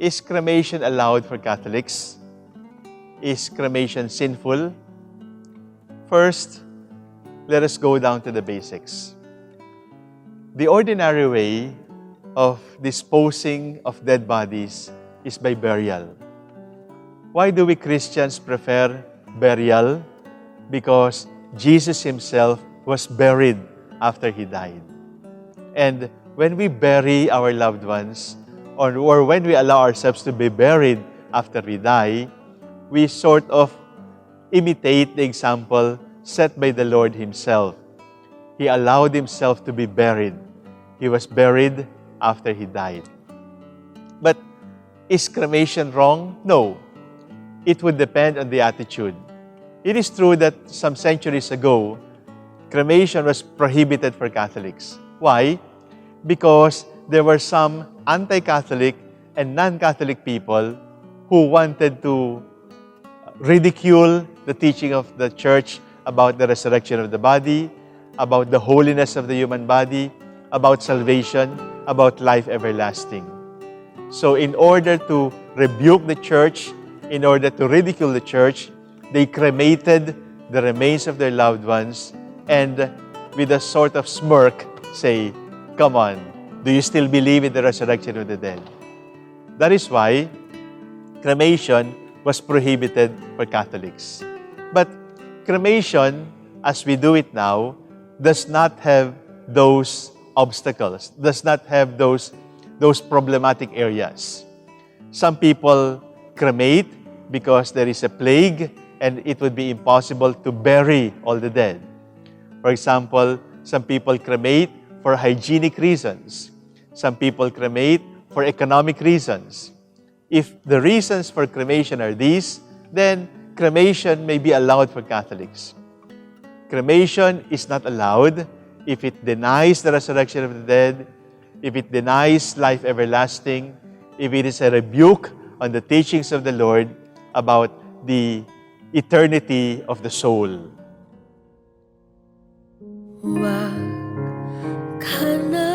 Is cremation allowed for Catholics? Is cremation sinful? First, let us go down to the basics. The ordinary way of disposing of dead bodies is by burial. Why do we Christians prefer burial? Because Jesus Himself was buried after He died. And when we bury our loved ones, or when we allow ourselves to be buried after we die, we sort of imitate the example set by the Lord Himself. He allowed Himself to be buried. He was buried after He died. But is cremation wrong? No. It would depend on the attitude. It is true that some centuries ago, cremation was prohibited for Catholics. Why? Because there were some anti-Catholic and non-Catholic people who wanted to ridicule the teaching of the Church about the resurrection of the body, about the holiness of the human body, about salvation, about life everlasting. So in order to rebuke the Church, in order to ridicule the Church, they cremated the remains of their loved ones and with a sort of smirk say, "Come on, do you still believe in the resurrection of the dead?" That is why cremation was prohibited for Catholics. But cremation, as we do it now, does not have those obstacles, does not have those problematic areas. Some people cremate because there is a plague and it would be impossible to bury all the dead. For example, some people cremate for hygienic reasons. Some people cremate for economic reasons. If the reasons for cremation are these, then cremation may be allowed for Catholics. Cremation is not allowed if it denies the resurrection of the dead, if it denies life everlasting, if it is a rebuke on the teachings of the Lord about the eternity of the soul. Huwag ka na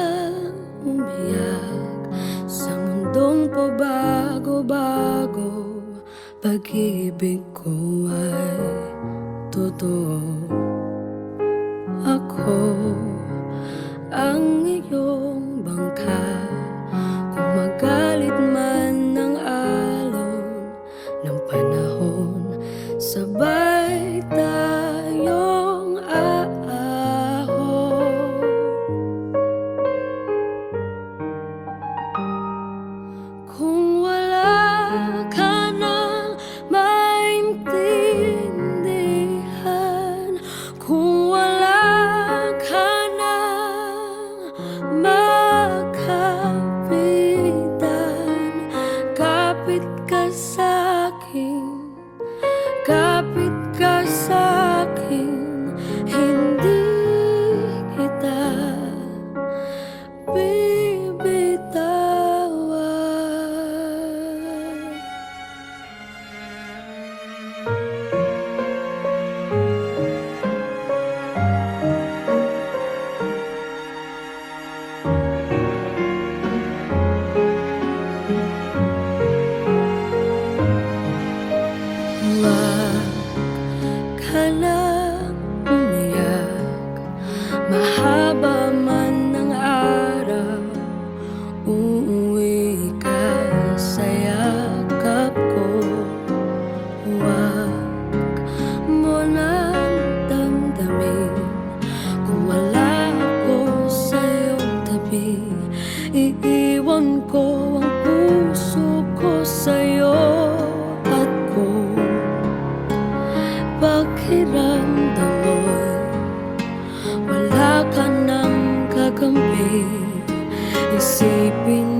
umiyak sa mundong pabago-bago. Pag-ibig ko ay totoo. Ako ang iyong bangka. Kung magalit man ng alon ng panahon, sabay tayong aahon. Kung wala ka nang maintindihan, kung wala ka nang makapitan, kapit ka sa'kin, kapit ka sa'kin, hindi kita bibitawan. Huwag ka na umiyak, mahaba man ng araw, uuwi ka sa yakap ko. Huwag mo nang damdamin kung wala ako sa iyong tabi. Iiwan ko ang puso ko sa'yo at kung pakiramdam mo'y wala ka nang kakampi, isipin